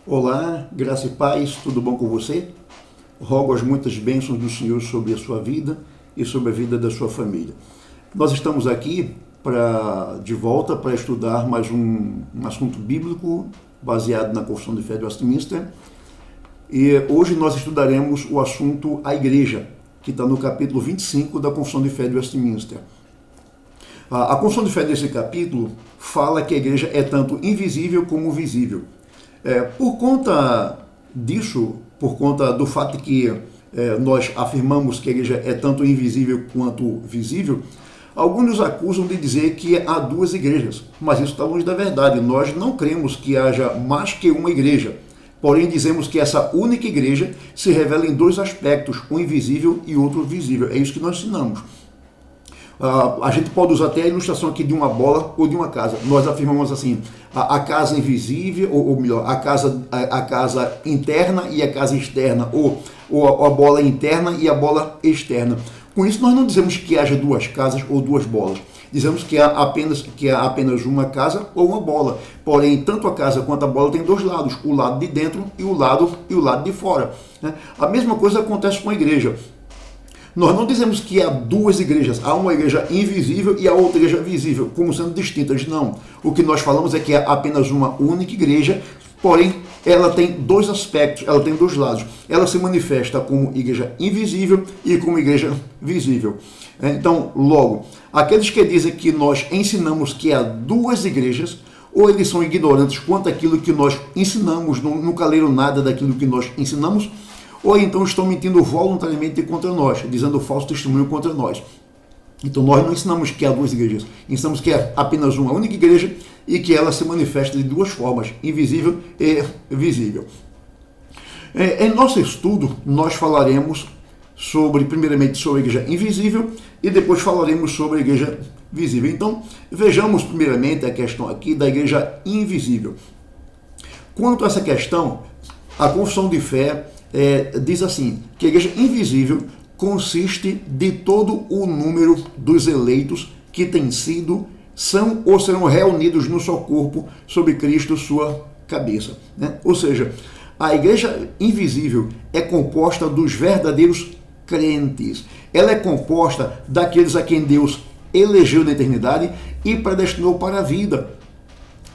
Olá, graça e paz, tudo bom com você? Rogo as muitas bênçãos do Senhor sobre a sua vida e sobre a vida da sua família. Nós estamos aqui de volta para estudar mais um assunto bíblico baseado na Confissão de Fé de Westminster. E hoje nós estudaremos o assunto a igreja, que está no capítulo 25 da Confissão de Fé de Westminster. A Confissão de Fé desse capítulo fala que a igreja é tanto invisível como visível. Por conta disso, por conta do fato de que nós afirmamos que a igreja é tanto invisível quanto visível, alguns nos acusam de dizer que há duas igrejas, mas isso está longe da verdade. Nós não cremos que haja mais que uma igreja, porém dizemos que essa única igreja se revela em dois aspectos, um invisível e outro visível. É isso que nós ensinamos. A gente pode usar até a ilustração aqui de uma bola ou de uma casa. Nós afirmamos assim, a casa invisível, ou melhor, a casa interna e a casa externa, ou a bola interna e a bola externa. Com isso, nós não dizemos que haja duas casas ou duas bolas. Dizemos que há apenas uma casa ou uma bola. Porém, tanto a casa quanto a bola tem dois lados, o lado de dentro e o lado de fora. A mesma coisa acontece com a igreja. Nós não dizemos que há duas igrejas, há uma igreja invisível e a outra igreja visível, como sendo distintas, não. O que nós falamos é que há apenas uma única igreja, porém ela tem dois aspectos, ela tem dois lados. Ela se manifesta como igreja invisível e como igreja visível. Então, logo, aqueles que dizem que nós ensinamos que há duas igrejas, ou eles são ignorantes quanto àquilo que nós ensinamos, nunca leram nada daquilo que nós ensinamos, ou então estão mentindo voluntariamente contra nós, dizendo falso testemunho contra nós. Então nós não ensinamos que há duas igrejas, ensinamos que há apenas uma única igreja e que ela se manifesta de duas formas, invisível e visível. Em nosso estudo, nós falaremos primeiramente sobre a igreja invisível e depois falaremos sobre a igreja visível. Então vejamos primeiramente a questão aqui da igreja invisível. Quanto a essa questão, a Confissão de Fé diz assim, que a igreja invisível consiste de todo o número dos eleitos que têm sido, são ou serão reunidos no seu corpo sob Cristo, sua cabeça. Ou seja, a igreja invisível é composta dos verdadeiros crentes. Ela é composta daqueles a quem Deus elegeu na eternidade e predestinou para a vida.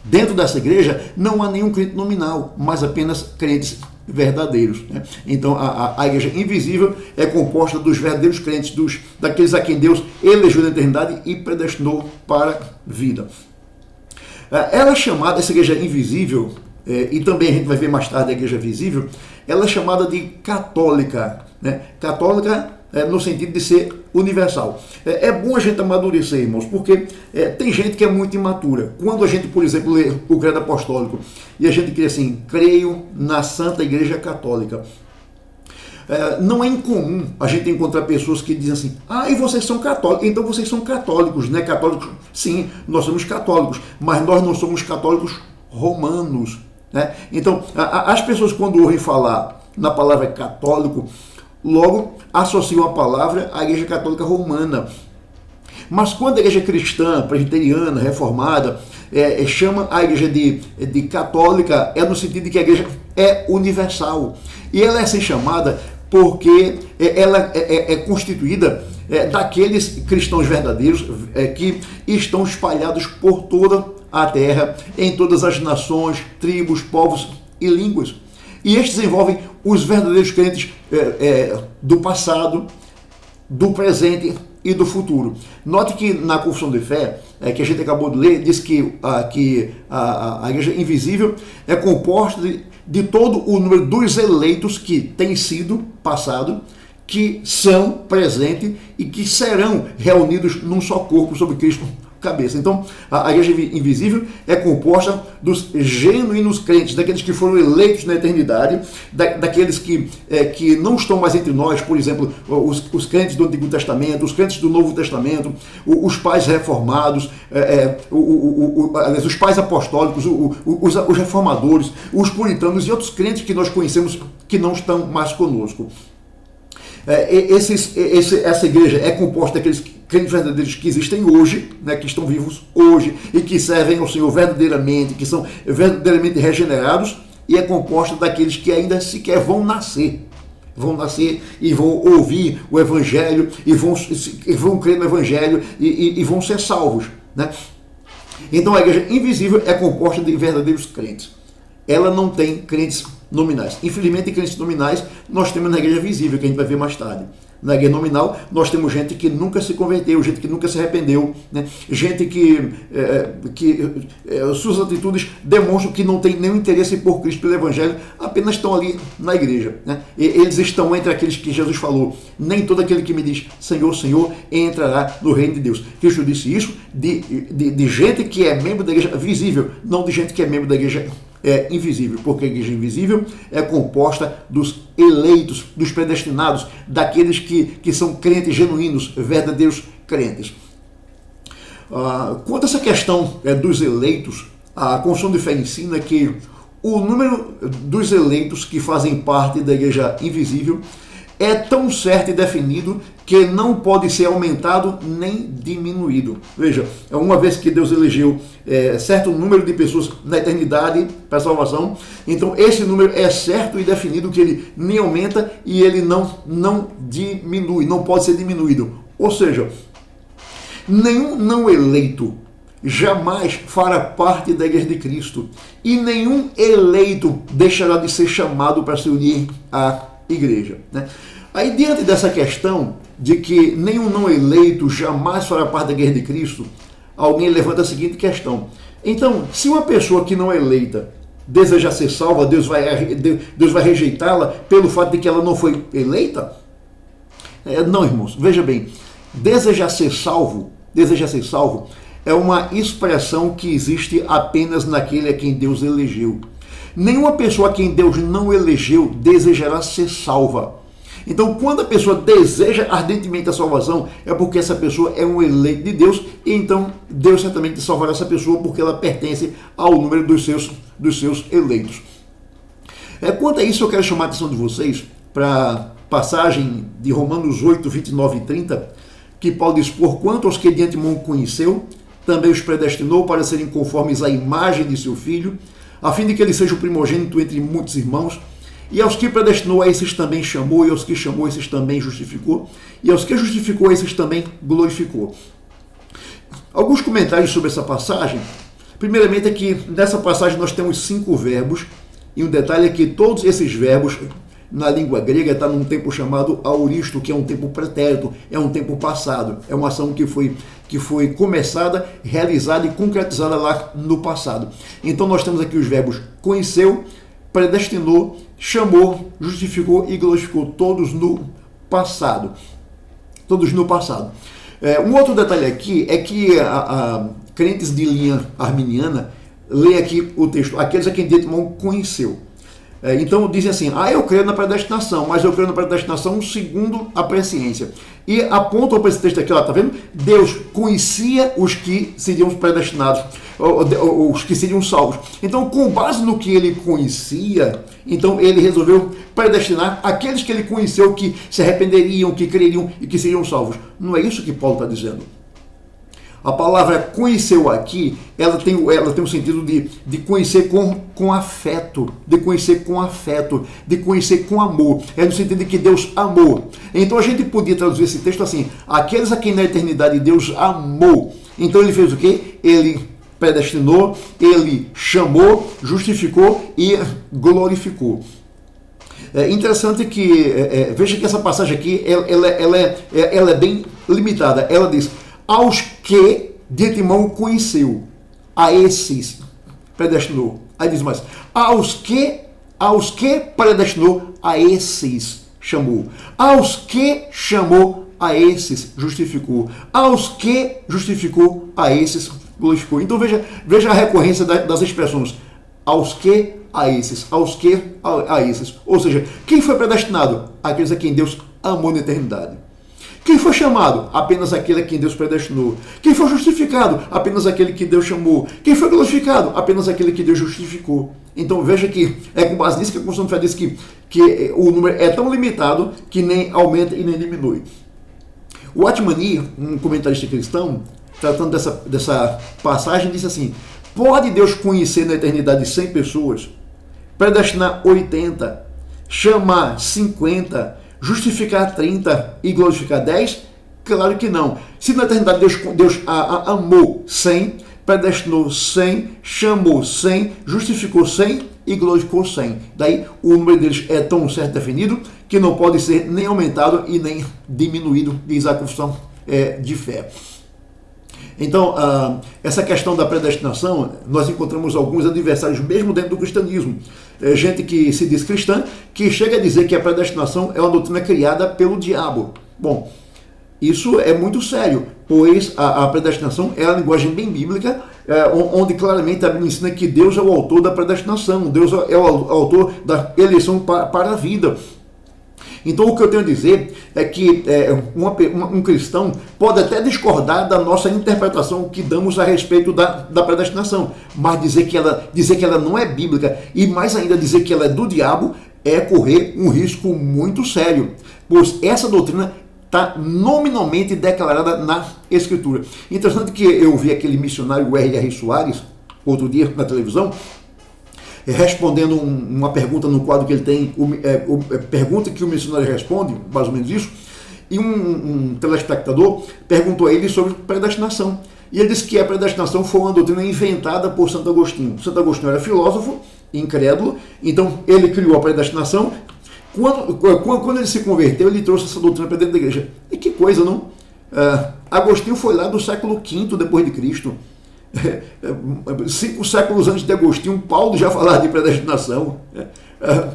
Dentro dessa igreja não há nenhum crente nominal, mas apenas crentes verdadeiros. Então a igreja invisível é composta dos verdadeiros crentes, daqueles a quem Deus elegeu na eternidade e predestinou para a vida. Ela é chamada, essa igreja invisível, e também a gente vai ver mais tarde a igreja visível, ela é chamada de católica. Católica no sentido de ser universal. É bom a gente amadurecer, irmãos, porque tem gente que é muito imatura. Quando a gente, por exemplo, lê o Credo Apostólico e a gente crê assim, creio na Santa Igreja Católica. Não é incomum a gente encontrar pessoas que dizem assim, e vocês são católicos, então vocês são católicos, né? Católicos, sim, nós somos católicos, mas nós não somos católicos romanos. Então, as pessoas quando ouvem falar na palavra católico, logo associam a palavra à Igreja Católica Romana. Mas quando a igreja cristã, presbiteriana, reformada, chama a igreja de católica, é no sentido de que a igreja é universal. E ela é assim chamada porque ela é constituída daqueles cristãos verdadeiros que estão espalhados por toda a terra, em todas as nações, tribos, povos e línguas. E estes envolvem os verdadeiros crentes do passado, do presente e do futuro. Note que na Confissão de Fé, que a gente acabou de ler, diz que a igreja invisível é composta de todo o número dos eleitos que têm sido passado, que são presentes e que serão reunidos num só corpo sob Cristo cabeça. Então, a igreja invisível é composta dos genuínos crentes, daqueles que foram eleitos na eternidade, daqueles que não estão mais entre nós, por exemplo, os crentes do Antigo Testamento, os crentes do Novo Testamento, os pais reformados, os pais apostólicos, os reformadores, os puritanos e outros crentes que nós conhecemos que não estão mais conosco. Essa igreja é composta daqueles crentes verdadeiros que existem hoje, né, que estão vivos hoje e que servem ao Senhor verdadeiramente, que são verdadeiramente regenerados, e é composta daqueles que ainda sequer vão nascer. Vão nascer e vão ouvir o Evangelho, e vão crer no Evangelho e vão ser salvos, né? Então a igreja invisível é composta de verdadeiros crentes. Ela não tem crentes nominais. Infelizmente, crentes nominais nós temos na igreja visível, que a gente vai ver mais tarde. Na igreja nominal, nós temos gente que nunca se converteu, gente que nunca se arrependeu, né? Gente que suas atitudes demonstram que não tem nenhum interesse por Cristo, pelo Evangelho, apenas estão ali na igreja, né? Eles estão entre aqueles que Jesus falou: nem todo aquele que me diz Senhor, Senhor, entrará no reino de Deus. Cristo disse isso de gente que é membro da igreja visível, não de gente que é membro da igreja invisível, porque a igreja invisível é composta dos eleitos, dos predestinados, daqueles que são crentes genuínos, verdadeiros crentes. Quanto a essa questão dos eleitos, a Confissão de Fé ensina que o número dos eleitos que fazem parte da igreja invisível é tão certo e definido que não pode ser aumentado nem diminuído. Veja, uma vez que Deus elegeu certo número de pessoas na eternidade para a salvação, então esse número é certo e definido, que ele nem aumenta e ele não diminui, não pode ser diminuído. Ou seja, nenhum não eleito jamais fará parte da igreja de Cristo, e nenhum eleito deixará de ser chamado para se unir à igreja, né? Aí, diante dessa questão de que nenhum não eleito jamais fará parte da igreja de Cristo, alguém levanta a seguinte questão: então, se uma pessoa que não é eleita deseja ser salva, Deus vai rejeitá-la pelo fato de que ela não foi eleita? Não, irmãos, veja bem, desejar ser salvo é uma expressão que existe apenas naquele a quem Deus elegeu. Nenhuma pessoa a quem Deus não elegeu desejará ser salva. Então, quando a pessoa deseja ardentemente a salvação, é porque essa pessoa é um eleito de Deus, e então Deus certamente salvará essa pessoa porque ela pertence ao número dos seus eleitos. Quanto a isso, eu quero chamar a atenção de vocês para a passagem de Romanos 8, 29 e 30, que Paulo diz: porquanto aos que de antemão conheceu, também os predestinou para serem conformes à imagem de seu Filho, a fim de que ele seja o primogênito entre muitos irmãos. E aos que predestinou, a esses também chamou, e aos que chamou, esses também justificou, e aos que justificou, esses também glorificou. Alguns comentários sobre essa passagem. Primeiramente é que nessa passagem nós temos 5 verbos, e um detalhe é que todos esses verbos, na língua grega, está num tempo chamado aoristo, que é um tempo pretérito, é um tempo passado, é uma ação que foi começada, realizada e concretizada lá no passado. Então nós temos aqui os verbos conheceu, predestinou, chamou, justificou e glorificou, todos no passado. Todos no passado. Um outro detalhe aqui é que crentes de linha arminiana leem aqui o texto: aqueles a quem de antemão conheceu. Então dizem assim: eu creio na predestinação, mas eu creio na predestinação segundo a presciência. E apontam para esse texto aqui, tá vendo? Deus conhecia os que seriam predestinados, os que seriam salvos. Então, com base no que ele conhecia, então ele resolveu predestinar aqueles que ele conheceu, que se arrependeriam, que creriam e que seriam salvos. Não é isso que Paulo está dizendo. A palavra conheceu aqui, ela tem o sentido de conhecer com afeto, de conhecer com amor. É no sentido de que Deus amou. Então a gente podia traduzir esse texto assim: aqueles a quem na eternidade Deus amou. Então ele fez o quê? Ele predestinou, ele chamou, justificou e glorificou. É interessante que, veja que essa passagem aqui, ela é bem limitada. Ela diz: aos que de antemão conheceu, a esses predestinou. Aí diz mais: aos que predestinou, a esses chamou. Aos que chamou, a esses justificou. Aos que justificou, a esses glorificou. Então veja a recorrência das expressões: aos que, a esses, aos que, a esses. Ou seja, quem foi predestinado? Aqueles a quem Deus amou na eternidade. Quem foi chamado? Apenas aquele a quem Deus predestinou. Quem foi justificado? Apenas aquele que Deus chamou. Quem foi glorificado? Apenas aquele que Deus justificou. Então veja que é com base nisso que a Confissão de Fé diz que o número é tão limitado que nem aumenta e nem diminui. O Atmani, um comentarista cristão, tratando dessa passagem, disse assim: pode Deus conhecer na eternidade 100 pessoas? predestinar 80, chamar 50, justificar 30 e glorificar 10? Claro que não. Se na eternidade Deus amou 100, predestinou 100, chamou 100, justificou 100 e glorificou 100. Daí o número deles é tão certo definido que não pode ser nem aumentado e nem diminuído, diz a confissão de fé. Então, essa questão da predestinação, nós encontramos alguns adversários mesmo dentro do cristianismo. Gente que se diz cristã, que chega a dizer que a predestinação é uma doutrina criada pelo diabo. Bom, isso é muito sério, pois a predestinação é a linguagem bem bíblica, onde claramente a Bíblia ensina que Deus é o autor da predestinação, Deus é o autor da eleição para a vida. Então o que eu tenho a dizer é que um cristão pode até discordar da nossa interpretação que damos a respeito da predestinação, mas dizer que ela não é bíblica e mais ainda dizer que ela é do diabo é correr um risco muito sério, pois essa doutrina está nominalmente declarada na Escritura. Interessante que eu vi aquele missionário R.R. Soares, outro dia na televisão, respondendo uma pergunta no quadro que ele tem, pergunta que o missionário responde, mais ou menos isso, e um telespectador perguntou a ele sobre predestinação. E ele disse que a predestinação foi uma doutrina inventada por Santo Agostinho. Santo Agostinho era filósofo, incrédulo, então ele criou a predestinação. Quando ele se converteu, ele trouxe essa doutrina para dentro da igreja. E que coisa, não? Agostinho foi lá do século V depois de Cristo. 5 séculos antes de Agostinho, Paulo já falava de predestinação.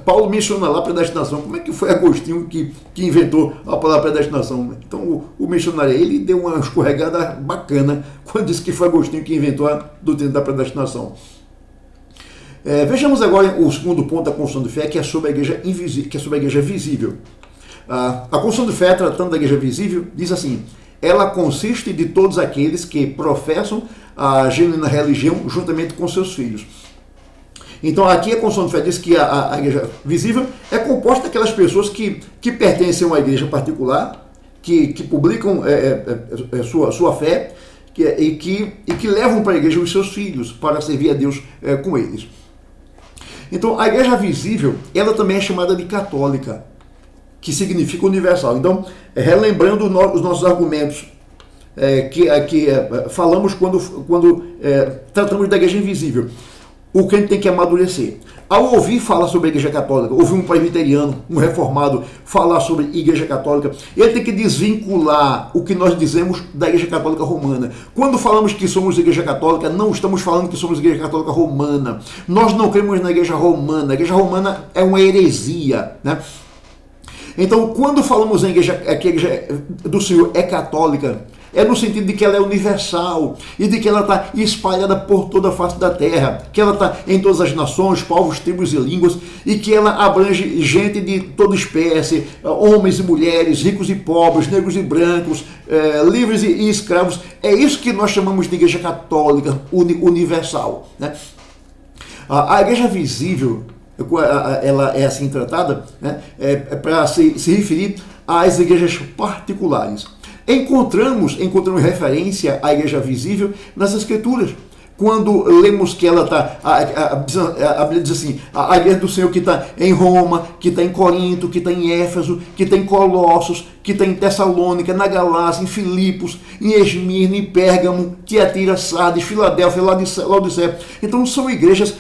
Paulo menciona lá predestinação. Como é que foi Agostinho que inventou a palavra predestinação? Então o missionário ele deu uma escorregada bacana quando disse que foi Agostinho que inventou a doutrina da predestinação. Vejamos agora o segundo ponto da confissão de fé, que é sobre a igreja invisível, que é sobre a igreja visível. A confissão de fé, tratando da igreja visível, diz assim: ela consiste de todos aqueles que professam a genuína religião juntamente com seus filhos. Então aqui a confissão de fé diz que a igreja visível é composta daquelas pessoas que pertencem a uma igreja particular, que publicam sua fé e que levam para a igreja os seus filhos para servir a Deus com eles. Então a igreja visível, ela também é chamada de católica, que significa universal. Então, relembrando os nossos argumentos que falamos quando tratamos da igreja invisível, o crente tem que amadurecer. Ao ouvir falar sobre a igreja católica, ouvir um presbiteriano, um reformado falar sobre a igreja católica, ele tem que desvincular o que nós dizemos da igreja católica romana. Quando falamos que somos igreja católica, não estamos falando que somos igreja católica romana. Nós não cremos na igreja romana. A igreja romana é uma heresia, né? Então, quando falamos em igreja, que a igreja do Senhor é católica, é no sentido de que ela é universal e de que ela está espalhada por toda a face da terra, que ela está em todas as nações, povos, tribos e línguas, e que ela abrange gente de toda espécie, homens e mulheres, ricos e pobres, negros e brancos, livres e escravos. É isso que nós chamamos de igreja católica universal, né? A igreja visível, ela é assim tratada, né? Para se referir às igrejas particulares. Encontramos referência à igreja visível nas Escrituras. Quando lemos que ela está, a Bíblia diz assim, a igreja do Senhor que está em Roma, que está em Corinto, que está em Éfeso, que está em Colossos, que está em Tessalônica, na Galácia, em Filipos, em Esmirna, em Pérgamo, Tiatira, Sardes, Filadélfia, Laodiceia. Então são igrejas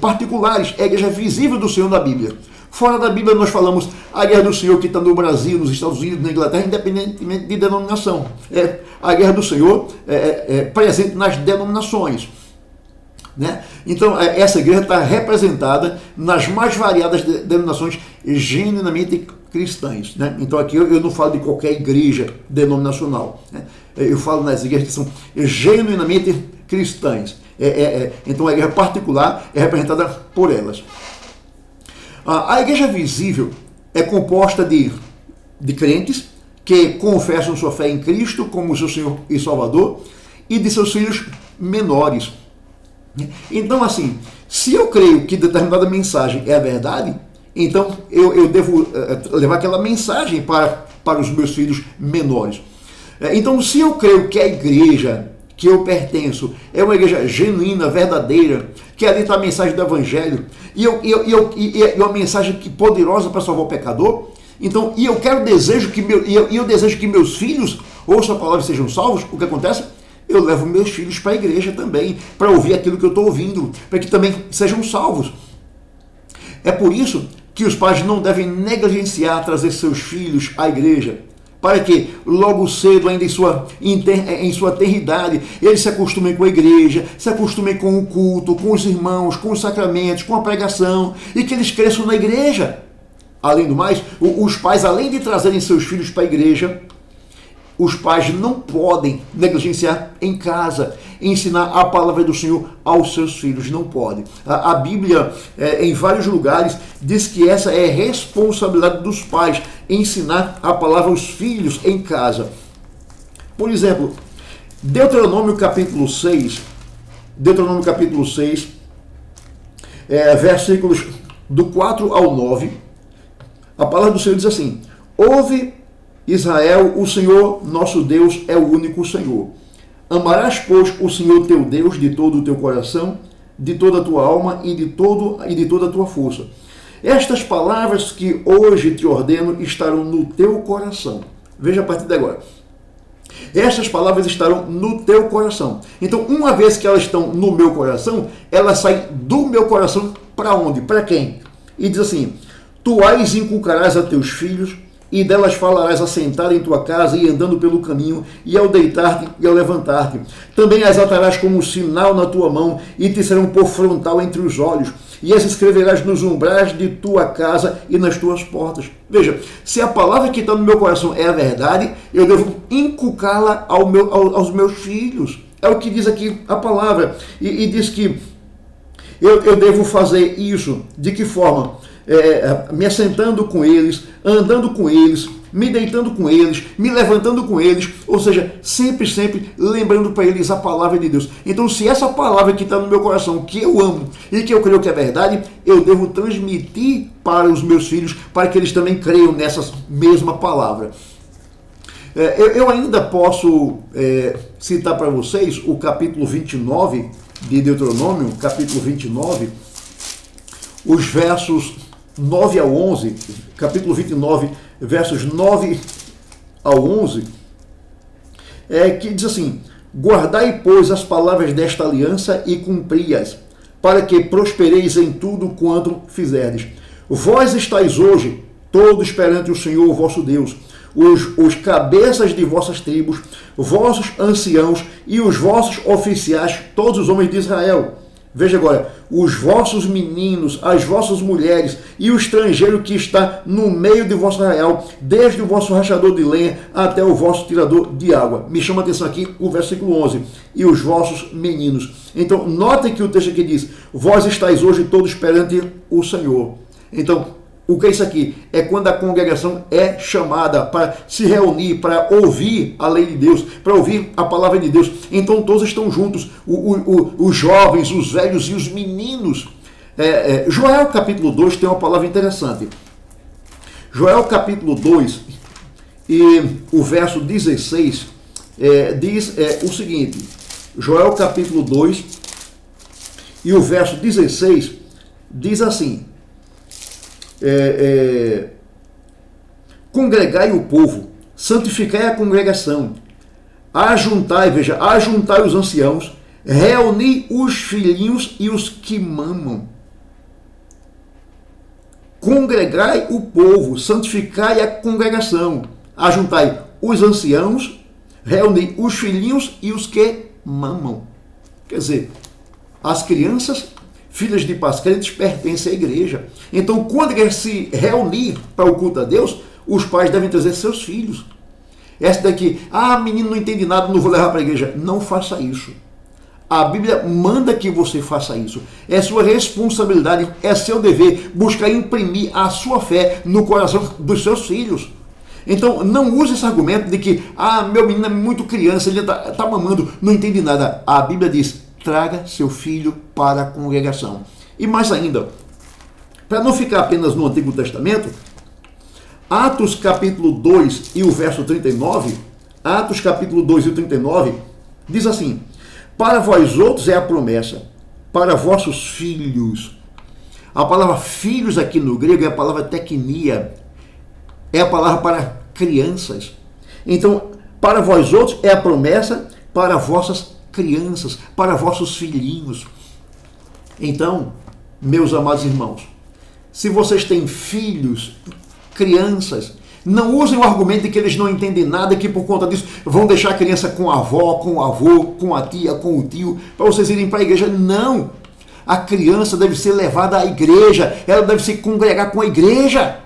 particulares, é a igreja visível do Senhor na Bíblia. Fora da Bíblia nós falamos a guerra do Senhor que está no Brasil, nos Estados Unidos, na Inglaterra, independentemente de denominação. A guerra do Senhor é presente nas denominações, né? Então essa igreja está representada nas mais variadas denominações genuinamente cristãs, né? Então aqui eu não falo de qualquer igreja denominacional, né? Eu falo nas igrejas que são genuinamente cristãs. Então a igreja particular é representada por elas. A igreja visível é composta de crentes que confessam sua fé em Cristo como seu Senhor e Salvador e de seus filhos menores. Então, assim, se eu creio que determinada mensagem é a verdade, então eu devo levar aquela mensagem para os meus filhos menores. Então, se eu creio que a igreja que eu pertenço é uma igreja genuína, verdadeira, que ali está a mensagem do Evangelho, e é uma mensagem poderosa para salvar o pecador. Então, eu desejo que meus filhos ouçam a palavra e sejam salvos. O que acontece? Eu levo meus filhos para a igreja também, para ouvir aquilo que eu estou ouvindo, para que também sejam salvos. É por isso que os pais não devem negligenciar trazer seus filhos à igreja, para que logo cedo, ainda em sua tenridade, eles se acostumem com a igreja, se acostumem com o culto, com os irmãos, com os sacramentos, com a pregação, e que eles cresçam na igreja. Além do mais, os pais, além de trazerem seus filhos para a igreja, os pais não podem negligenciar em casa, ensinar a palavra do Senhor aos seus filhos, não podem. A Bíblia, em vários lugares, diz que essa é responsabilidade dos pais, ensinar a palavra aos filhos em casa. Por exemplo, Deuteronômio capítulo 6, versículos do 4 ao 9, a palavra do Senhor diz assim: ouve, Israel, o Senhor nosso Deus é o único Senhor. Amarás, pois, o Senhor teu Deus de todo o teu coração, de toda a tua alma e de toda a tua força. Estas palavras que hoje te ordeno estarão no teu coração. Veja a partir de agora. Estas palavras estarão no teu coração. Então, uma vez que elas estão no meu coração, elas saem do meu coração para onde? Para quem? E diz assim: tu as inculcarás a teus filhos, e delas falarás assentado em tua casa e andando pelo caminho, e ao deitar-te e ao levantar-te. Também as atarás como sinal na tua mão, e te serão por frontal entre os olhos, e as escreverás nos umbrais de tua casa e nas tuas portas. Veja, se a palavra que está no meu coração é a verdade, eu devo inculcá-la aos meus filhos. É o que diz aqui a palavra. E diz que eu devo fazer isso. De que forma? Me assentando com eles, andando com eles, me deitando com eles, me levantando com eles, ou seja, sempre lembrando para eles a palavra de Deus. Então, se essa palavra que está no meu coração, que eu amo e que eu creio que é verdade, eu devo transmitir para os meus filhos, para que eles também creiam nessa mesma palavra. Eu ainda posso citar para vocês o capítulo 29 de Deuteronômio, capítulo 29, os versos 9 ao 11, capítulo 29, versos 9 ao 11, que diz assim: guardai, pois, as palavras desta aliança e cumpri-as, para que prospereis em tudo quanto fizerdes. Vós estáis hoje todos perante o Senhor vosso Deus, os cabeças de vossas tribos, vossos anciãos e os vossos oficiais, todos os homens de Israel. Veja agora, os vossos meninos, as vossas mulheres e o estrangeiro que está no meio de vosso arraial, desde o vosso rachador de lenha até o vosso tirador de água. Me chama a atenção aqui o versículo 11. E os vossos meninos. Então, notem que o texto aqui diz: vós estáis hoje todos perante o Senhor. Então, o que é isso aqui? É quando a congregação é chamada para se reunir, para ouvir a lei de Deus, para ouvir a palavra de Deus. Então todos estão juntos, os jovens, os velhos e os meninos. Joel capítulo 2 tem uma palavra interessante. Joel capítulo 2 e o verso 16 diz o seguinte. Joel capítulo 2 e o verso 16 diz assim: congregai o povo, santificai a congregação, ajuntai os anciãos, reuni os filhinhos e os que mamam. Congregai o povo, santificai a congregação, ajuntai os anciãos, reuni os filhinhos e os que mamam. Quer dizer, as crianças, filhas de pais crentes, pertencem à igreja. Então, quando quer se reunir para o culto a Deus, os pais devem trazer seus filhos. Essa daqui, menino não entende nada, não vou levar para a igreja. Não faça isso. A Bíblia manda que você faça isso. É sua responsabilidade, é seu dever buscar imprimir a sua fé no coração dos seus filhos. Então, não use esse argumento de que, meu menino é muito criança, ele está mamando, não entende nada. A Bíblia diz: traga seu filho para a congregação. E mais ainda, para não ficar apenas no Antigo Testamento, Atos capítulo 2 e o verso 39, Atos capítulo 2 e o 39, diz assim: para vós outros é a promessa, para vossos filhos. A palavra filhos aqui no grego é a palavra teknia, é a palavra para crianças. Então, para vós outros é a promessa para vossas crianças, para vossos filhinhos. Então, meus amados irmãos, se vocês têm filhos, crianças, não usem o argumento de que eles não entendem nada, que por conta disso vão deixar a criança com a avó, com o avô, com a tia, com o tio, para vocês irem para a igreja. Não! A criança deve ser levada à igreja, ela deve se congregar com a igreja,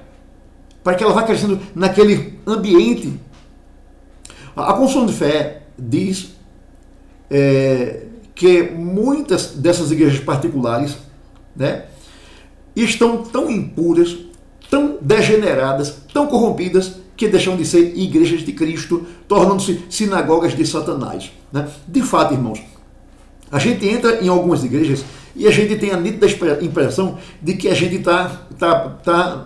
para que ela vá crescendo naquele ambiente. A Confissão de Fé diz que muitas dessas igrejas particulares, né, estão tão impuras, tão degeneradas, tão corrompidas, que deixam de ser igrejas de Cristo, tornando-se sinagogas de Satanás. Né? De fato, irmãos, a gente entra em algumas igrejas e a gente tem a nítida impressão de que a gente tá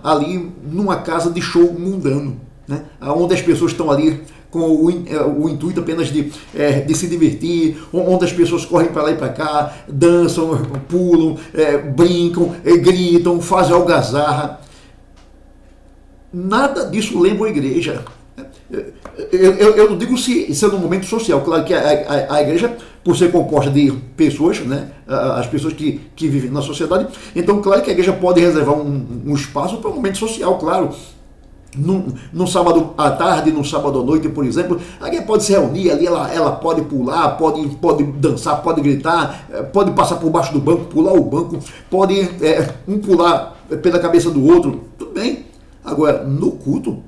ali numa casa de show mundano, né? Onde as pessoas estão ali com o intuito apenas de se divertir, onde as pessoas correm para lá e para cá, dançam, pulam, brincam, gritam, fazem algazarra. Nada disso lembra a igreja. Eu não digo se isso é no momento social. Claro que a igreja, por ser composta de pessoas, né, as pessoas que vivem na sociedade, então claro que a igreja pode reservar um espaço para um momento social, claro. No sábado à tarde, no sábado à noite, por exemplo, alguém pode se reunir ali, ela pode pular, pode dançar, pode gritar, pode passar por baixo do banco, pular o banco, pode um pular pela cabeça do outro, tudo bem. Agora, no culto,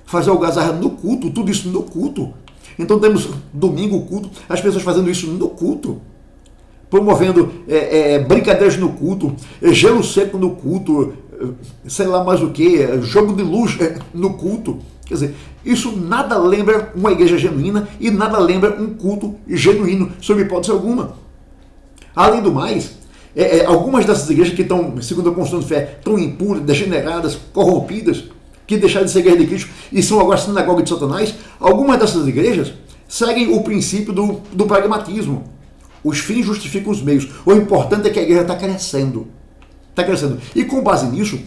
fazer algazarra no culto, tudo isso no culto. Então temos domingo o culto, as pessoas fazendo isso no culto, promovendo brincadeiras no culto, gelo seco no culto, sei lá mais o que, jogo de luz no culto. Quer dizer, isso nada lembra uma igreja genuína e nada lembra um culto genuíno, sob hipótese alguma. Além do mais, algumas dessas igrejas que estão, segundo a Confissão de Fé, tão impuras, degeneradas, corrompidas, que deixaram de ser igreja de Cristo e são agora sinagoga de Satanás, algumas dessas igrejas seguem o princípio do pragmatismo. Os fins justificam os meios. O importante é que a igreja está crescendo. Está crescendo. E com base nisso,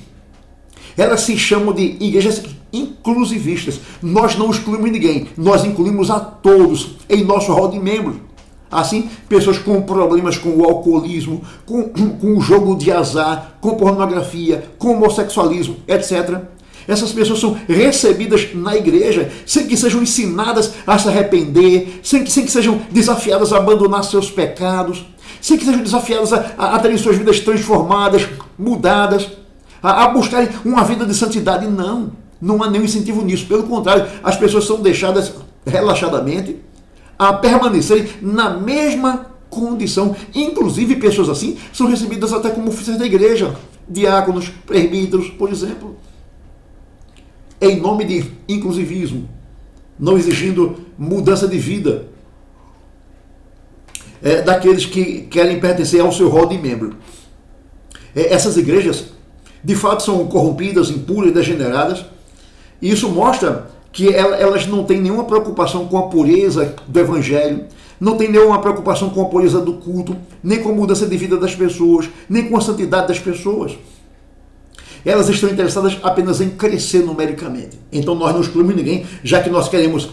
elas se chamam de igrejas inclusivistas. Nós não excluímos ninguém, nós incluímos a todos em nosso rol de membros. Assim, pessoas com problemas com o alcoolismo, com o jogo de azar, com pornografia, com homossexualismo, etc. Essas pessoas são recebidas na igreja sem que sejam ensinadas a se arrepender, sem que sejam desafiadas a abandonar seus pecados, sem que sejam desafiadas a terem suas vidas transformadas, mudadas, a buscarem uma vida de santidade. Não há nenhum incentivo nisso. Pelo contrário, as pessoas são deixadas relaxadamente a permanecerem na mesma condição. Inclusive, pessoas assim são recebidas até como oficiais da igreja, diáconos, presbíteros, por exemplo, em nome de inclusivismo, não exigindo mudança de vida daqueles que querem pertencer ao seu rol de membro. Essas igrejas, de fato, são corrompidas, impuras, degeneradas, e isso mostra que elas não têm nenhuma preocupação com a pureza do evangelho, não têm nenhuma preocupação com a pureza do culto, nem com a mudança de vida das pessoas, nem com a santidade das pessoas. Elas estão interessadas apenas em crescer numericamente. Então nós não excluímos ninguém, já que nós queremos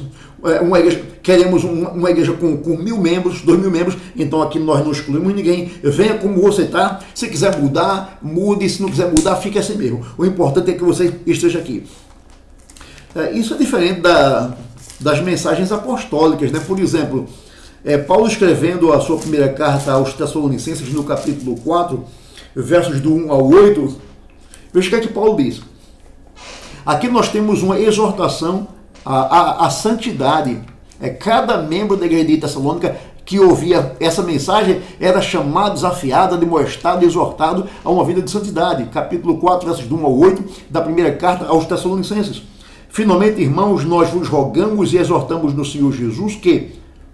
uma igreja com 1.000 membros, 2.000 membros, então aqui nós não excluímos ninguém. Venha como você está, se quiser mudar, mude, se não quiser mudar, fique assim mesmo. O importante é que você esteja aqui. Isso é diferente das mensagens apostólicas, né? Por exemplo, Paulo escrevendo a sua primeira carta aos Tessalonicenses, no capítulo 4, versos do 1 ao 8, veja o que Paulo diz. Aqui nós temos uma exortação à santidade. Cada membro da igreja de Tessalônica que ouvia essa mensagem era chamado, desafiado, admoestado, exortado a uma vida de santidade. Capítulo 4, versos do 1 ao 8, da primeira carta aos Tessalonicenses. Finalmente, irmãos, nós vos rogamos e exortamos no Senhor Jesus que,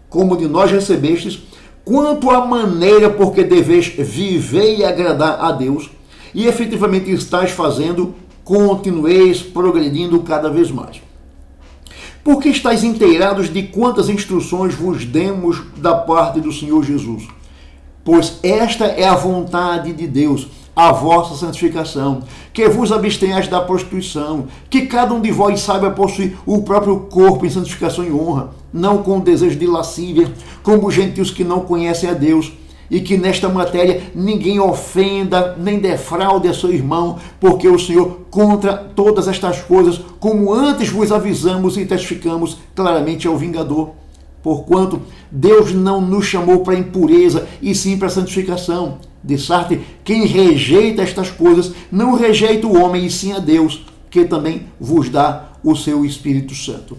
como de nós recebestes, quanto à maneira por que deveis viver e agradar a Deus, e efetivamente estáis fazendo, continueis progredindo cada vez mais. Porque estáis inteirados de quantas instruções vos demos da parte do Senhor Jesus. pois esta é a vontade de Deus, a vossa santificação, que vos abstenhais da prostituição, que cada um de vós saiba possuir o próprio corpo em santificação e honra, não com o desejo de lascívia, como os gentios que não conhecem a Deus, e que nesta matéria ninguém ofenda nem defraude a seu irmão, porque o Senhor contra todas estas coisas, como antes vos avisamos e testificamos claramente ao vingador. Porquanto Deus não nos chamou para a impureza, e sim para a santificação. De sorte, quem rejeita estas coisas, não rejeita o homem, e sim a Deus, que também vos dá o seu Espírito Santo.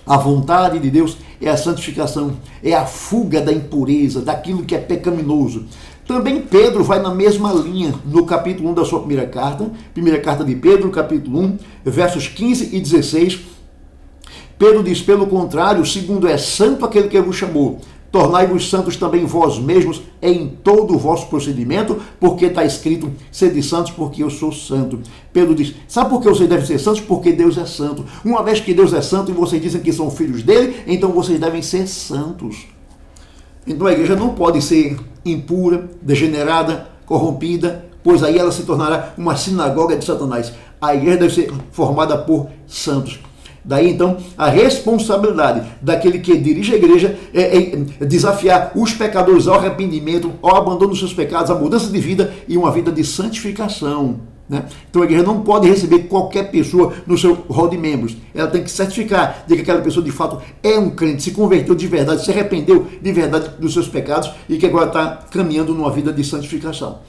A vontade de Deus é a santificação, é a fuga da impureza, daquilo que é pecaminoso. Também Pedro vai na mesma linha, no capítulo 1 da sua primeira carta de Pedro, capítulo 1, versos 15 e 16. Pedro diz: pelo contrário, segundo é santo aquele que vos chamou, tornai-vos santos também vós mesmos em todo o vosso procedimento, porque está escrito: sede santos, porque eu sou santo. Pedro diz: sabe por que vocês devem ser santos? Porque Deus é santo. Uma vez que Deus é santo e vocês dizem que são filhos dele, então vocês devem ser santos. Então a igreja não pode ser impura, degenerada, corrompida, pois aí ela se tornará uma sinagoga de Satanás. A igreja deve ser formada por santos. Daí então a responsabilidade daquele que dirige a igreja é desafiar os pecadores ao arrependimento, ao abandono dos seus pecados, à mudança de vida e uma vida de santificação, né? Então a igreja não pode receber qualquer pessoa no seu rol de membros. Ela tem que certificar de que aquela pessoa de fato é um crente, se converteu de verdade, se arrependeu de verdade dos seus pecados e que agora está caminhando numa vida de santificação.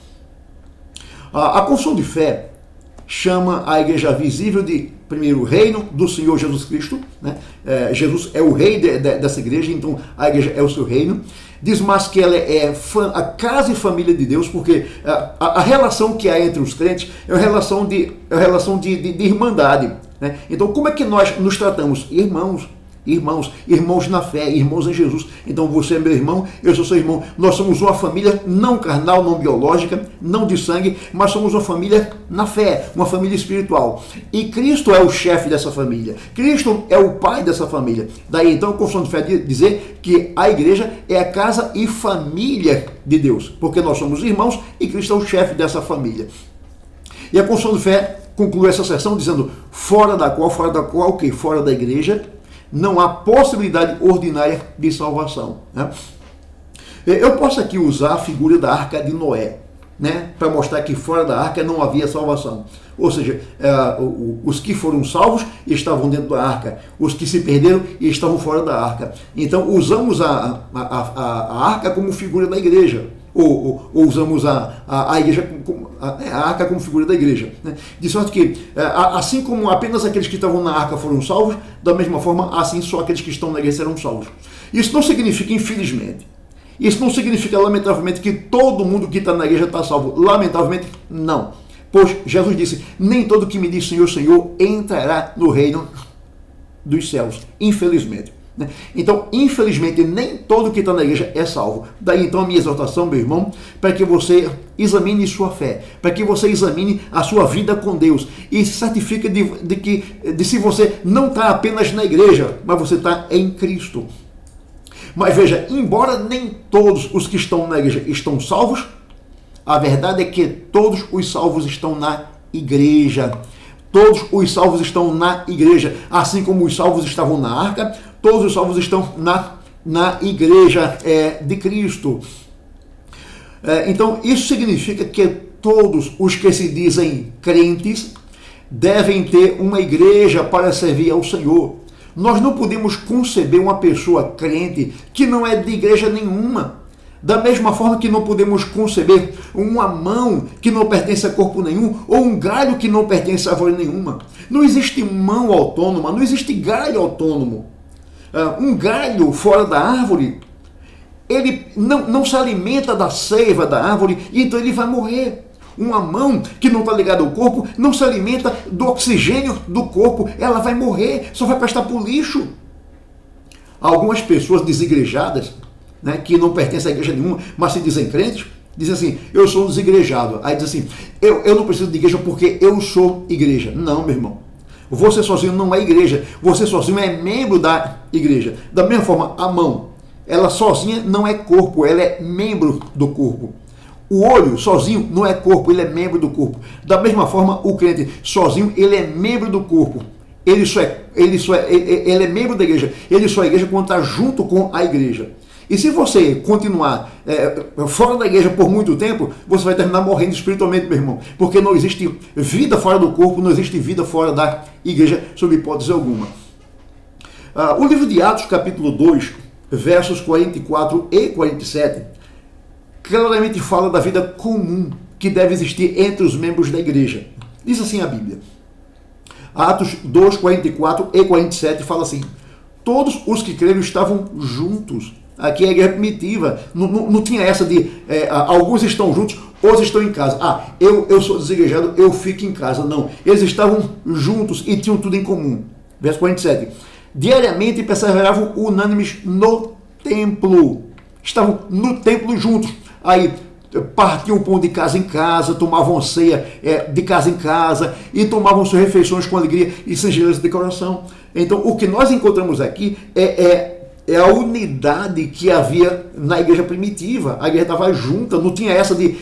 A confissão de fé chama a igreja visível de, primeiro, o reino do Senhor Jesus Cristo, né? Jesus é o rei dessa igreja, então a igreja é o seu reino. Diz mais que ela é a casa e família de Deus, porque a relação que há entre os crentes é uma relação de irmandade, né? Então, como é que nós nos tratamos? Irmãos na fé, irmãos em Jesus. Então você é meu irmão, eu sou seu irmão. Nós somos uma família não carnal, não biológica, não de sangue, mas somos uma família na fé, uma família espiritual. E Cristo é o chefe dessa família. Cristo é o pai dessa família. Daí então a confissão de fé dizer que a igreja é a casa e família de Deus, porque nós somos irmãos e Cristo é o chefe dessa família. E a confissão de fé conclui essa sessão dizendo: fora da qual o quê? Fora da igreja não há possibilidade ordinária de salvação, né? Eu posso aqui usar a figura da arca de Noé, né, para mostrar que fora da arca não havia salvação. Ou seja, os que foram salvos estavam dentro da arca, os que se perderam estavam fora da arca. Então usamos a arca como figura da igreja, ou usamos a igreja a arca como figura da igreja, né? De sorte que, assim como apenas aqueles que estavam na arca foram salvos, da mesma forma, assim só aqueles que estão na igreja serão salvos. Isso não significa, infelizmente, isso não significa, lamentavelmente, que todo mundo que está na igreja está salvo. Lamentavelmente, não. Pois Jesus disse: nem todo que me diz Senhor, Senhor entrará no reino dos céus. Infelizmente. Então, infelizmente, nem todo que está na igreja é salvo. Daí então a minha exortação, meu irmão, para que você examine sua fé, para que você examine a sua vida com Deus e se certifique de se você não está apenas na igreja, mas você está em Cristo. Mas veja, embora nem todos os que estão na igreja estão salvos, a verdade é que todos os salvos estão na igreja. Todos os salvos estão na igreja, assim como os salvos estavam na arca. Todos os salvos estão na igreja de Cristo. Então, isso significa que todos os que se dizem crentes devem ter uma igreja para servir ao Senhor. Nós não podemos conceber uma pessoa crente que não é de igreja nenhuma. Da mesma forma que não podemos conceber uma mão que não pertence a corpo nenhum, ou um galho que não pertence a árvore nenhuma. Não existe mão autônoma, não existe galho autônomo. Um galho fora da árvore, ele não se alimenta da seiva da árvore, e então ele vai morrer. Uma mão que não está ligada ao corpo não se alimenta do oxigênio do corpo, ela vai morrer, só vai prestar para o lixo. Algumas pessoas desigrejadas, né, que não pertencem a igreja nenhuma, mas se dizem crentes, dizem assim: eu sou um desigrejado. Aí diz assim: eu não preciso de igreja porque eu sou igreja. Não, meu irmão. Você sozinho não é igreja. Você sozinho é membro da igreja. Da mesma forma, a mão ela sozinha não é corpo, ela é membro do corpo. O olho sozinho não é corpo, ele é membro do corpo. Da mesma forma, o crente sozinho, ele é membro do corpo. Ele é membro da igreja. Ele só é igreja quando está junto com a igreja. E se você continuar fora da igreja por muito tempo, você vai terminar morrendo espiritualmente, meu irmão. Porque não existe vida fora do corpo, não existe vida fora da igreja, sob hipótese alguma. O livro de Atos, capítulo 2, versos 44 e 47, claramente fala da vida comum que deve existir entre os membros da igreja. Diz assim a Bíblia. Atos 2, 44 e 47 fala assim: todos os que creram estavam juntos. Aqui é a igreja primitiva, não tinha essa de alguns estão juntos, outros estão em casa. Eu sou desigrejado, eu fico em casa. Não, eles estavam juntos e tinham tudo em comum. Verso 47. Diariamente perseveravam unânimes no templo. Estavam no templo juntos. Aí partiam o pão de casa em casa, tomavam ceia de casa em casa e tomavam suas refeições com alegria e singeleza de coração. Então, o que nós encontramos aqui é a unidade que havia na igreja primitiva. A igreja estava junta, não tinha essa de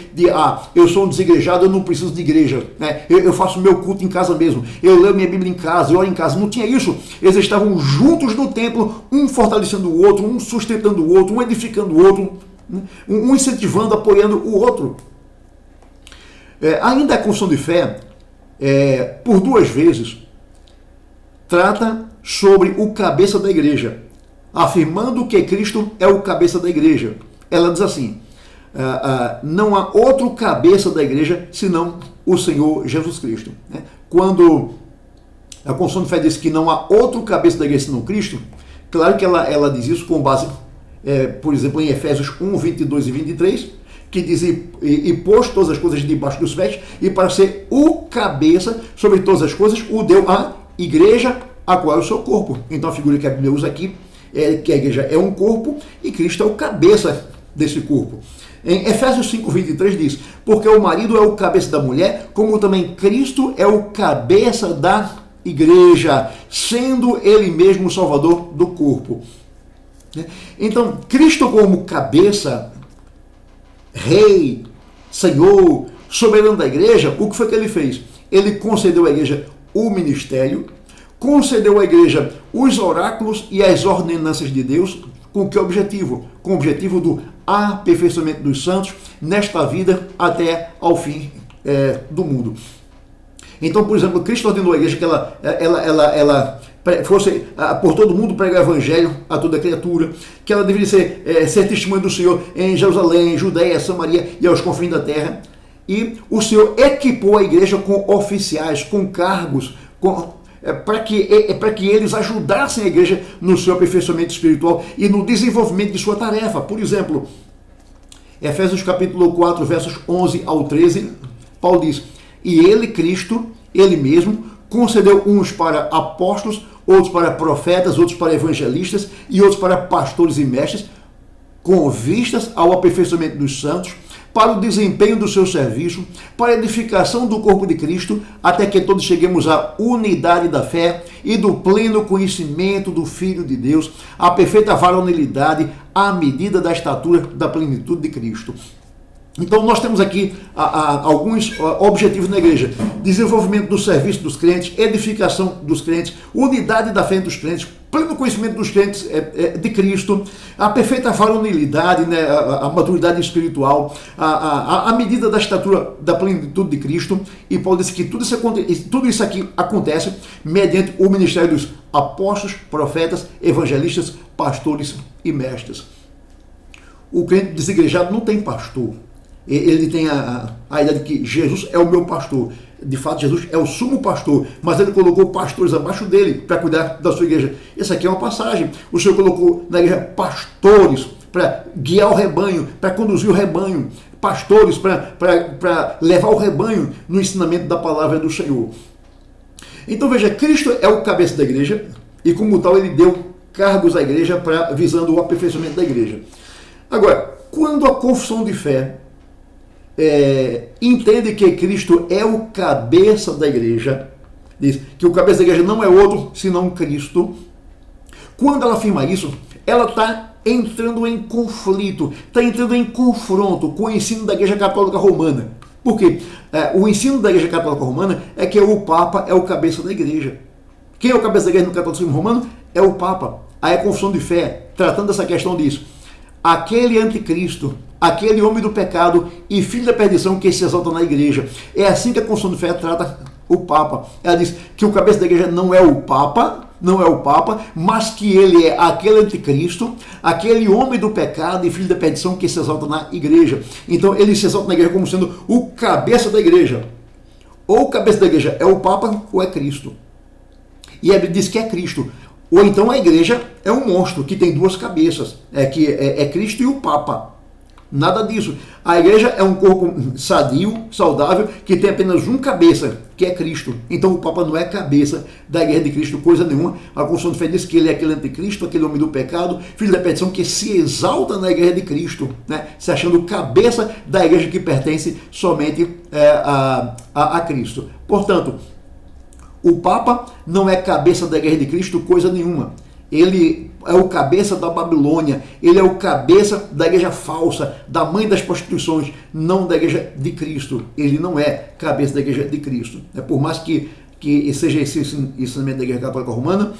eu sou um desigrejado, eu não preciso de igreja, né? Eu faço meu culto em casa mesmo, eu leio minha Bíblia em casa, eu oro em casa. Não tinha isso. Eles estavam juntos no templo, um fortalecendo o outro, um sustentando o outro, um edificando o outro, um incentivando, apoiando o outro. Ainda a confissão de fé, por 2 vezes, trata sobre o cabeça da igreja, afirmando que Cristo é o cabeça da igreja. Ela diz assim: não há outro cabeça da igreja senão o Senhor Jesus Cristo. Quando a confissão de fé diz que não há outro cabeça da igreja senão Cristo, claro que ela diz isso com base, por exemplo, em Efésios 1, 22 e 23, que diz: e pôs todas as coisas debaixo dos pés, e para ser o cabeça sobre todas as coisas, o deu à igreja, a qual é o seu corpo. Então a figura que a Bíblia usa aqui que a igreja é um corpo e Cristo é o cabeça desse corpo. Em Efésios 5, 23 diz: porque o marido é o cabeça da mulher, como também Cristo é o cabeça da igreja, sendo ele mesmo o salvador do corpo. Então, Cristo como cabeça, rei, senhor, soberano da igreja, o que foi que ele fez? Ele concedeu à igreja o ministério, concedeu à igreja os oráculos e as ordenanças de Deus. Com que objetivo? Com o objetivo do aperfeiçoamento dos santos nesta vida até ao fim do mundo. Então, por exemplo, Cristo ordenou à igreja que ela fosse por todo mundo pregar o evangelho a toda criatura, que ela deveria ser testemunha do Senhor em Jerusalém, Judeia, Samaria e aos confins da terra. E o Senhor equipou a igreja com oficiais, com cargos, para que eles ajudassem a igreja no seu aperfeiçoamento espiritual e no desenvolvimento de sua tarefa. Por exemplo, Efésios capítulo 4, versos 11 ao 13, Paulo diz: e ele, Cristo, ele mesmo, concedeu uns para apóstolos, outros para profetas, outros para evangelistas e outros para pastores e mestres, com vistas ao aperfeiçoamento dos santos, para o desempenho do seu serviço, para a edificação do corpo de Cristo, até que todos cheguemos à unidade da fé e do pleno conhecimento do Filho de Deus, à perfeita varonilidade, à medida da estatura da plenitude de Cristo. Então nós temos aqui alguns objetivos na igreja: desenvolvimento do serviço dos crentes, edificação dos crentes, unidade da fé dos crentes, pleno conhecimento dos crentes de Cristo, a perfeita varonilidade, né, a maturidade espiritual, a medida da estatura da plenitude de Cristo. E Paulo disse que tudo isso aqui acontece mediante o ministério dos apóstolos, profetas, evangelistas, pastores e mestres. O crente desigrejado não tem pastor. Ele tem a ideia de que Jesus é o meu pastor. De fato, Jesus é o sumo pastor, mas ele colocou pastores abaixo dele para cuidar da sua igreja. Essa aqui é uma passagem. O Senhor colocou na igreja pastores para guiar o rebanho, para conduzir o rebanho, pastores para levar o rebanho no ensinamento da palavra do Senhor. Então veja, Cristo é o cabeça da igreja e como tal ele deu cargos à igreja visando o aperfeiçoamento da igreja. Agora, quando a confissão de fé entende que Cristo é o cabeça da igreja, diz que o cabeça da igreja não é outro senão Cristo, quando ela afirma isso, ela está entrando em conflito, está entrando em confronto com o ensino da Igreja Católica Romana. Por quê? O ensino da Igreja Católica Romana é que o Papa é o cabeça da Igreja. Quem é o cabeça da Igreja no catolicismo romano? É o Papa. Aí a confissão de fé, tratando essa questão disso. Aquele anticristo, aquele homem do pecado e filho da perdição que se exalta na Igreja. É assim que a confissão de fé trata o Papa. Ela diz que o cabeça da Igreja não é o Papa, mas que ele é aquele anticristo, aquele homem do pecado e filho da perdição que se exalta na Igreja. Então ele se exalta na Igreja como sendo o cabeça da Igreja. Ou o cabeça da Igreja é o Papa ou é Cristo. E a Bíblia diz que é Cristo. Ou então a Igreja é um monstro que tem duas cabeças, é Cristo e o Papa. Nada disso. A Igreja é um corpo sadio, saudável, que tem apenas uma cabeça, que é Cristo. Então o Papa não é cabeça da Igreja de Cristo, coisa nenhuma. A confissão de fé diz que ele é aquele anticristo, aquele homem do pecado, filho da perdição, que se exalta na Igreja de Cristo, né? Se achando cabeça da Igreja que pertence somente a Cristo. Portanto, o Papa não é cabeça da Igreja de Cristo, coisa nenhuma. Ele é o cabeça da Babilônia, ele é o cabeça da igreja falsa, da mãe das prostituições, não da Igreja de Cristo. Ele não é cabeça da Igreja de Cristo. Por mais que seja esse ensinamento da Igreja Católica Romana,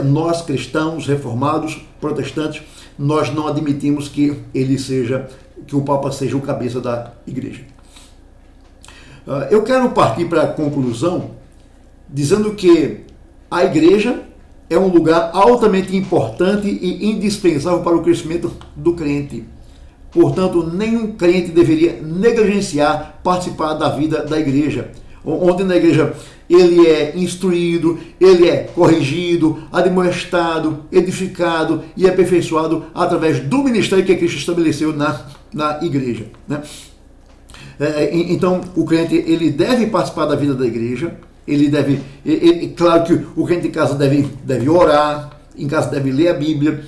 nós cristãos, reformados, protestantes, nós não admitimos que o Papa seja o cabeça da Igreja. Eu quero partir para a conclusão dizendo que a Igreja é um lugar altamente importante e indispensável para o crescimento do crente. Portanto, nenhum crente deveria negligenciar participar da vida da Igreja, onde na Igreja ele é instruído, ele é corrigido, admoestado, edificado e aperfeiçoado através do ministério que Cristo estabeleceu na Igreja, né? Então, o crente ele deve participar da vida da Igreja. Claro que o crente em casa deve orar, em casa deve ler a Bíblia,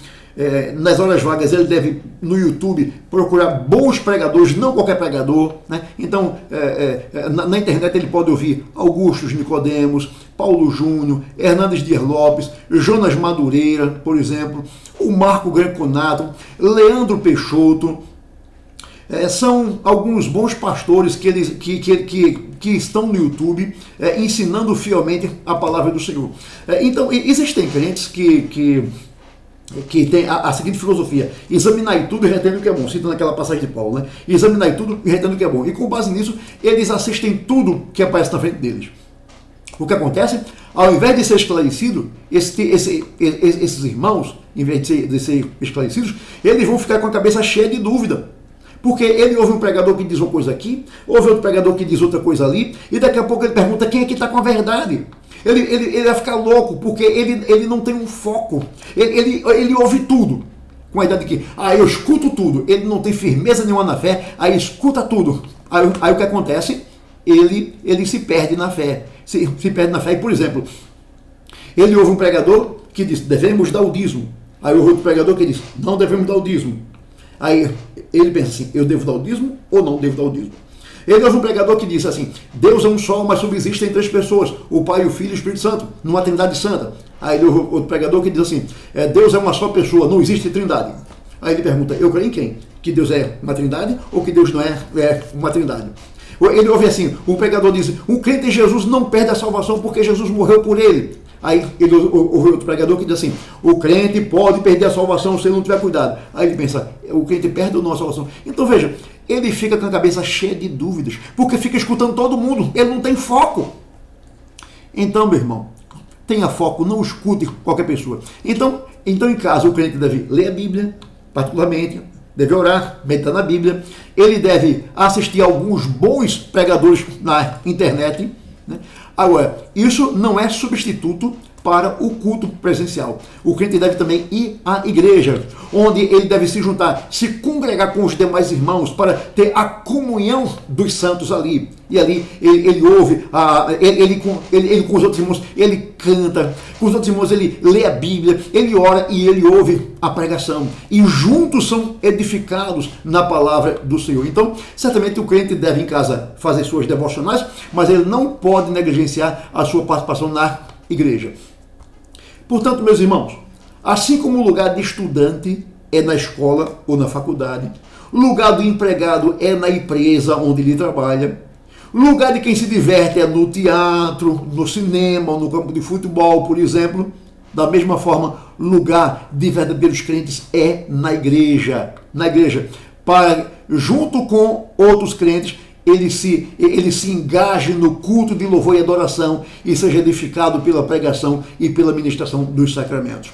nas horas vagas ele deve, no YouTube, procurar bons pregadores, não qualquer pregador, né? Então, na internet ele pode ouvir Augusto Nicodemos, Paulo Júnior, Hernandes Dias Lopes, Jonas Madureira, por exemplo, o Marco Granconato, Leandro Peixoto. São alguns bons pastores que estão no YouTube ensinando fielmente a palavra do Senhor. Então, existem crentes que tem a seguinte filosofia: examinai tudo e retendo o que é bom. Cita naquela passagem de Paulo, né? Examinai tudo e retendo o que é bom. E com base nisso, eles assistem tudo que aparece na frente deles. O que acontece? Ao invés de ser esclarecido, esses irmãos, em vez de ser esclarecidos, eles vão ficar com a cabeça cheia de dúvida. Porque ele ouve um pregador que diz uma coisa aqui, ouve outro pregador que diz outra coisa ali, e daqui a pouco ele pergunta quem é que está com a verdade. Ele vai ficar louco, porque ele não tem um foco. Ele ouve tudo, com a ideia de que, eu escuto tudo. Ele não tem firmeza nenhuma na fé, aí escuta tudo. Aí o que acontece? Ele se perde na fé. Se perde na fé, e, por exemplo, ele ouve um pregador que diz, devemos dar o dízimo. Aí ouve outro pregador que diz, não devemos dar o dízimo. Aí ele pensa assim, eu devo dar o dízimo ou não devo dar o dízimo? Ele ouve um pregador que diz assim, Deus é um só, mas subsistem três pessoas, o Pai, o Filho e o Espírito Santo, numa trindade santa. Aí ele ouve outro pregador que diz assim, Deus é uma só pessoa, não existe trindade. Aí ele pergunta, eu creio em quem? Que Deus é uma trindade ou que Deus não é uma trindade? Ele ouve assim, um pregador diz, um crente em Jesus não perde a salvação porque Jesus morreu por ele. Aí ele ouve outro pregador que diz assim, o crente pode perder a salvação se ele não tiver cuidado. Aí ele pensa, o crente perde ou não a salvação? Então veja, ele fica com a cabeça cheia de dúvidas, porque fica escutando todo mundo, ele não tem foco. Então, meu irmão, tenha foco, não escute qualquer pessoa. Então em casa, o crente deve ler a Bíblia, particularmente, deve orar, meditar na Bíblia, ele deve assistir a alguns bons pregadores na internet, né? Agora, isso não é substituto para o culto presencial. O crente deve também ir à igreja, onde ele deve se juntar, se congregar com os demais irmãos para ter a comunhão dos santos ali. E ali ele ouve, ele com os outros irmãos, ele canta, com os outros irmãos ele lê a Bíblia, ele ora e ele ouve a pregação. E juntos são edificados na palavra do Senhor. Então, certamente o crente deve em casa fazer suas devocionais, mas ele não pode negligenciar a sua participação na igreja. Portanto, meus irmãos, assim como o lugar de estudante é na escola ou na faculdade. Lugar do empregado é na empresa onde ele trabalha. Lugar de quem se diverte é no teatro, no cinema, no campo de futebol, por exemplo. Da mesma forma, lugar de verdadeiros crentes é na igreja. Na igreja, para, junto com outros crentes, ele se engaje no culto de louvor e adoração e seja edificado pela pregação e pela ministração dos sacramentos.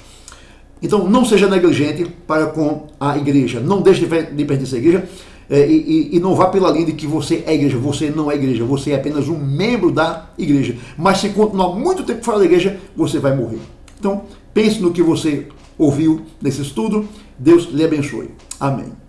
Então, não seja negligente para com a igreja. Não deixe de pertencer à igreja e não vá pela linha de que você é igreja. Você não é igreja. Você é apenas um membro da igreja. Mas se continuar muito tempo fora da igreja, você vai morrer. Então, pense no que você ouviu nesse estudo. Deus lhe abençoe. Amém.